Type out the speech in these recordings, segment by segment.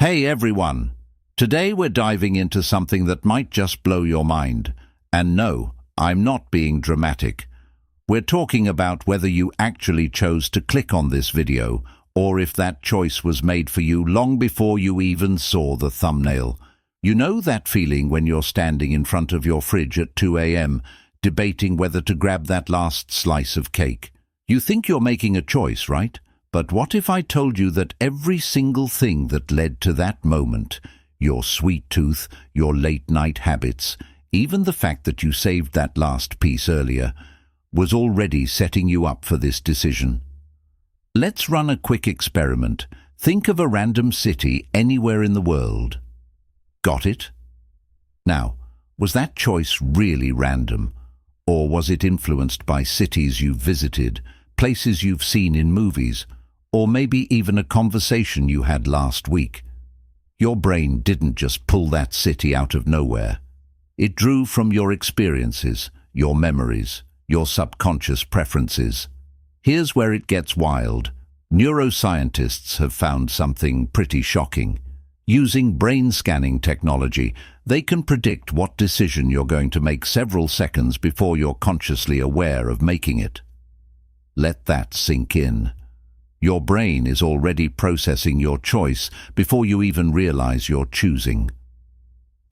Hey everyone! Today we're diving into something that might just blow your mind. And no, I'm not being dramatic. We're talking about whether you actually chose to click on this video, or if that choice was made for you long before you even saw the thumbnail. You know that feeling when you're standing in front of your fridge at 2 a.m., debating whether to grab that last slice of cake? You think you're making a choice, right? But what if I told you that every single thing that led to that moment, your sweet tooth, your late-night habits, even the fact that you saved that last piece earlier, was already setting you up for this decision? Let's run a quick experiment. Think of a random city anywhere in the world. Got it? Now, was that choice really random? Or was it influenced by cities you've visited, places you've seen in movies, or maybe even a conversation you had last week? Your brain didn't just pull that city out of nowhere. It drew from your experiences, your memories, your subconscious preferences. Here's where it gets wild. Neuroscientists have found something pretty shocking. Using brain scanning technology, they can predict what decision you're going to make several seconds before you're consciously aware of making it. Let that sink in. Your brain is already processing your choice before you even realize you're choosing.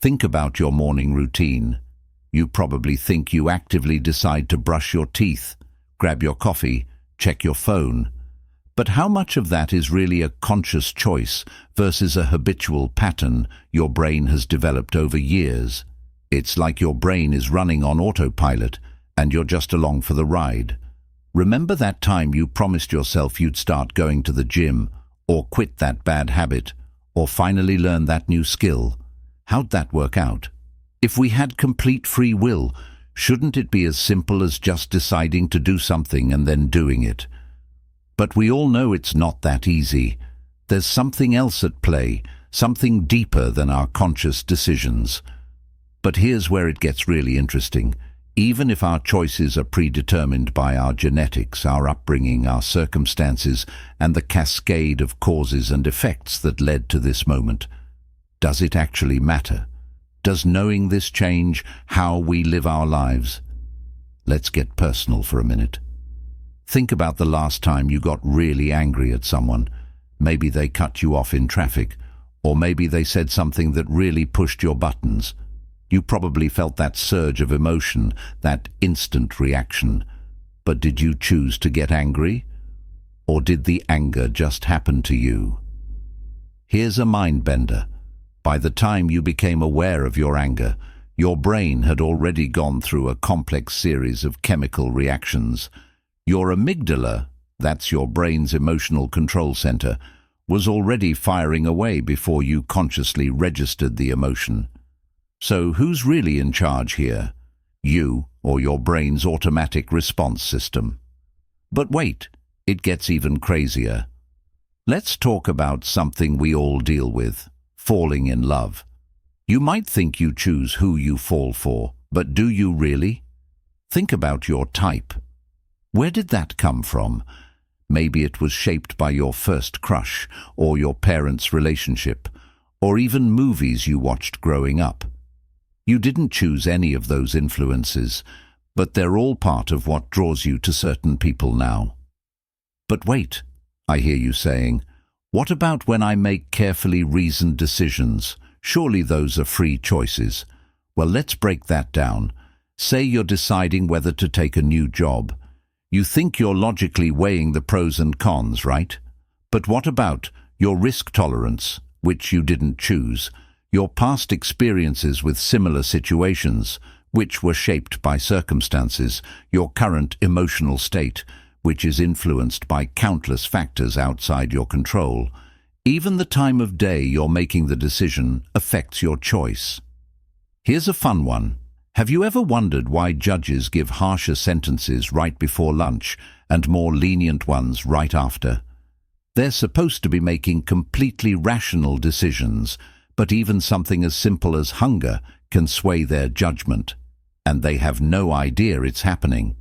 Think about your morning routine. You probably think you actively decide to brush your teeth, grab your coffee, check your phone. But how much of that is really a conscious choice versus a habitual pattern your brain has developed over years? It's like your brain is running on autopilot and you're just along for the ride. Remember that time you promised yourself you'd start going to the gym, or quit that bad habit, or finally learn that new skill? How'd that work out? If we had complete free will, shouldn't it be as simple as just deciding to do something and then doing it? But we all know it's not that easy. There's something else at play, something deeper than our conscious decisions. But here's where it gets really interesting. Even if our choices are predetermined by our genetics, our upbringing, our circumstances, and the cascade of causes and effects that led to this moment, does it actually matter? Does knowing this change how we live our lives? Let's get personal for a minute. Think about the last time you got really angry at someone. Maybe they cut you off in traffic, or maybe they said something that really pushed your buttons. You probably felt that surge of emotion, that instant reaction. But did you choose to get angry? Or did the anger just happen to you? Here's a mind bender. By the time you became aware of your anger, your brain had already gone through a complex series of chemical reactions. Your amygdala, that's your brain's emotional control center, was already firing away before you consciously registered the emotion. So who's really in charge here? You or your brain's automatic response system? But wait, it gets even crazier. Let's talk about something we all deal with: falling in love. You might think you choose who you fall for, but do you really? Think about your type. Where did that come from? Maybe it was shaped by your first crush, or your parents' relationship, or even movies you watched growing up. You didn't choose any of those influences, but they're all part of what draws you to certain people now. But wait, I hear you saying, what about when I make carefully reasoned decisions? Surely those are free choices. Well, let's break that down. Say you're deciding whether to take a new job. You think you're logically weighing the pros and cons, right? But what about your risk tolerance, which you didn't choose? Your past experiences with similar situations, which were shaped by circumstances, your current emotional state, which is influenced by countless factors outside your control. Even the time of day you're making the decision affects your choice. Here's a fun one. Have you ever wondered why judges give harsher sentences right before lunch and more lenient ones right after? They're supposed to be making completely rational decisions, but even something as simple as hunger can sway their judgment, and they have no idea it's happening.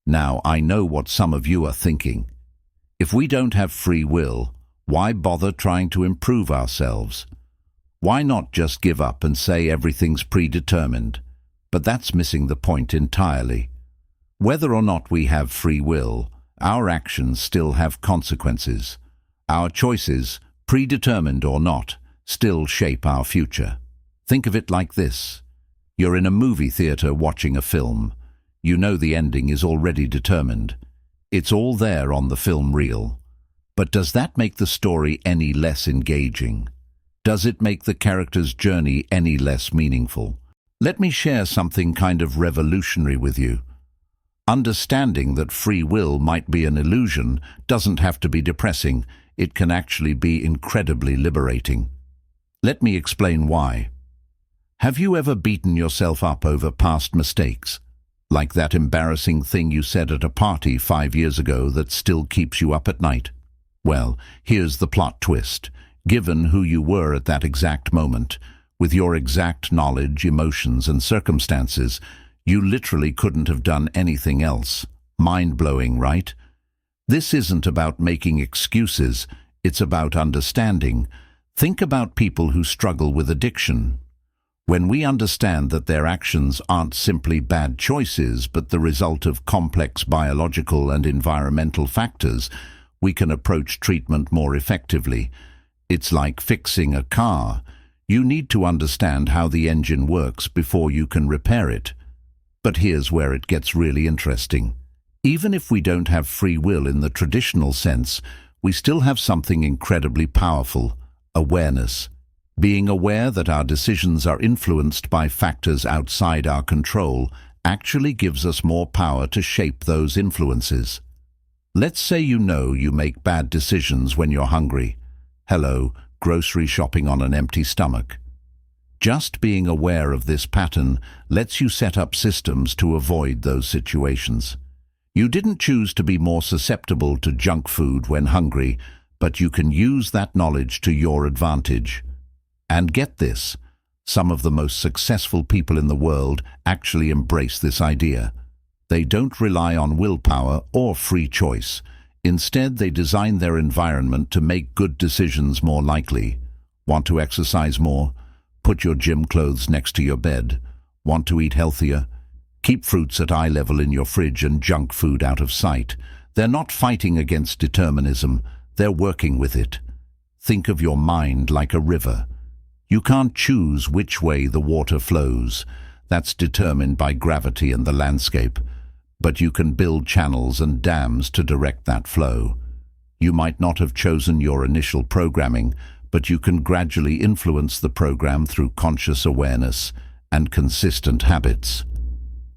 Now, I know what some of you are thinking. If we don't have free will, Why bother trying to improve ourselves? Why not just give up and say everything's predetermined? But that's missing the point entirely. Whether or not we have free will, our actions still have consequences. Our choices, predetermined or not, still shape our future. Think of it like this. You're in a movie theater watching a film. You know the ending is already determined. It's all there on the film reel. But does that make the story any less engaging? Does it make the character's journey any less meaningful? Let me share something kind of revolutionary with you. Understanding that free will might be an illusion doesn't have to be depressing. It can actually be incredibly liberating. Let me explain why. Have you ever beaten yourself up over past mistakes? Like that embarrassing thing you said at a party 5 years ago that still keeps you up at night? Well, here's the plot twist. Given who you were at that exact moment, with your exact knowledge, emotions, and circumstances, you literally couldn't have done anything else. Mind-blowing, right? This isn't about making excuses, it's about understanding. Think about people who struggle with addiction. When we understand that their actions aren't simply bad choices, but the result of complex biological and environmental factors, we can approach treatment more effectively. It's like fixing a car. You need to understand how the engine works before you can repair it. But here's where it gets really interesting. Even if we don't have free will in the traditional sense, we still have something incredibly powerful: awareness. Being aware that our decisions are influenced by factors outside our control actually gives us more power to shape those influences. Let's say you know you make bad decisions when you're hungry. Hello, grocery shopping on an empty stomach. Just being aware of this pattern lets you set up systems to avoid those situations. You didn't choose to be more susceptible to junk food when hungry, but you can use that knowledge to your advantage. And get this, some of the most successful people in the world actually embrace this idea. They don't rely on willpower or free choice. Instead, they design their environment to make good decisions more likely. Want to exercise more? Put your gym clothes next to your bed. Want to eat healthier? Keep fruits at eye level in your fridge and junk food out of sight. They're not fighting against determinism, they're working with it. Think of your mind like a river. You can't choose which way the water flows. That's determined by gravity and the landscape. But you can build channels and dams to direct that flow. You might not have chosen your initial programming, but you can gradually influence the program through conscious awareness and consistent habits.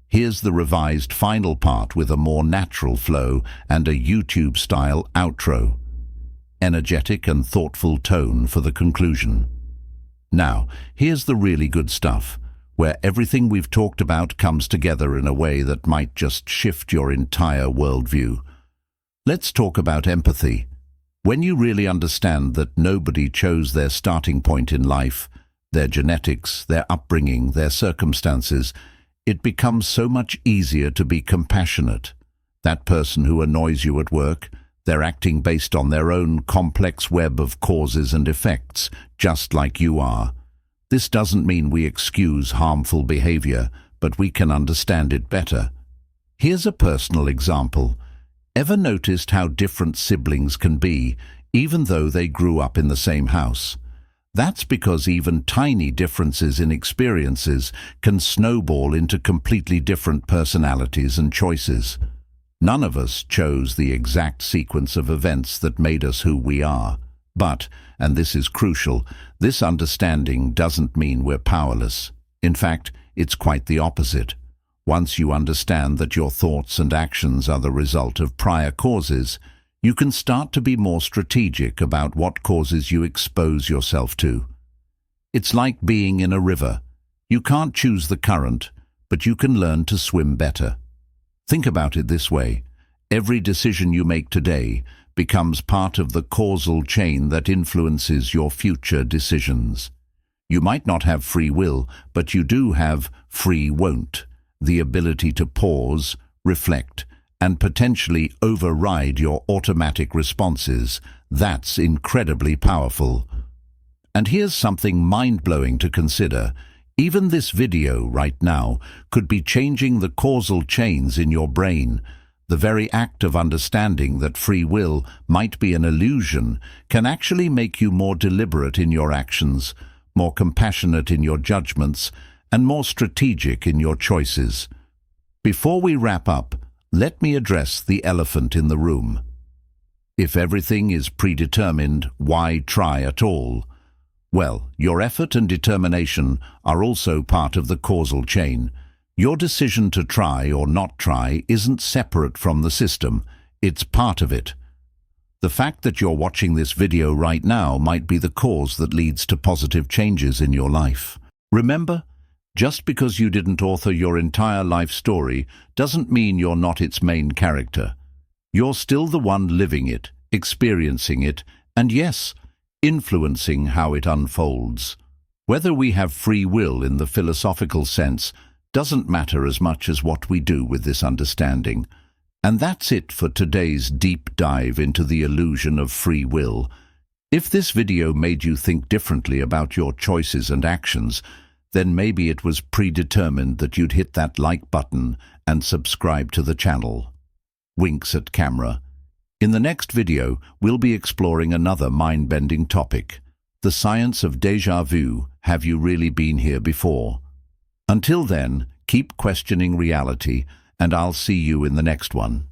Here's the revised final part with a more natural flow and a YouTube-style outro. Energetic and thoughtful tone for the conclusion. Now, here's the really good stuff, where everything we've talked about comes together in a way that might just shift your entire worldview. Let's talk about empathy. When you really understand that nobody chose their starting point in life, their genetics, their upbringing, their circumstances, it becomes so much easier to be compassionate. That person who annoys you at work, they're acting based on their own complex web of causes and effects, just like you are. This doesn't mean we excuse harmful behavior, but we can understand it better. Here's a personal example. Ever noticed how different siblings can be, even though they grew up in the same house? That's because even tiny differences in experiences can snowball into completely different personalities and choices. None of us chose the exact sequence of events that made us who we are. But, and this is crucial, this understanding doesn't mean we're powerless. In fact, it's quite the opposite. Once you understand that your thoughts and actions are the result of prior causes, you can start to be more strategic about what causes you expose yourself to. It's like being in a river. You can't choose the current, but you can learn to swim better. Think about it this way. Every decision you make today becomes part of the causal chain that influences your future decisions. You might not have free will, but you do have free won't, the ability to pause, reflect, and potentially override your automatic responses. That's incredibly powerful. And here's something mind-blowing to consider. Even this video right now could be changing the causal chains in your brain. The very act of understanding that free will might be an illusion can actually make you more deliberate in your actions, more compassionate in your judgments, and more strategic in your choices. Before we wrap up, let me address the elephant in the room. If everything is predetermined, why try at all? Well, your effort and determination are also part of the causal chain. Your decision to try or not try isn't separate from the system, it's part of it. The fact that you're watching this video right now might be the cause that leads to positive changes in your life. Remember, just because you didn't author your entire life story doesn't mean you're not its main character. You're still the one living it, experiencing it, and yes, influencing how it unfolds. Whether we have free will in the philosophical sense doesn't matter as much as what we do with this understanding. And that's it for today's deep dive into the illusion of free will. If this video made you think differently about your choices and actions, then maybe it was predetermined that you'd hit that like button and subscribe to the channel. Winks at camera. In the next video, we'll be exploring another mind-bending topic. The science of déjà vu. Have you really been here before? Until then, keep questioning reality, and I'll see you in the next one.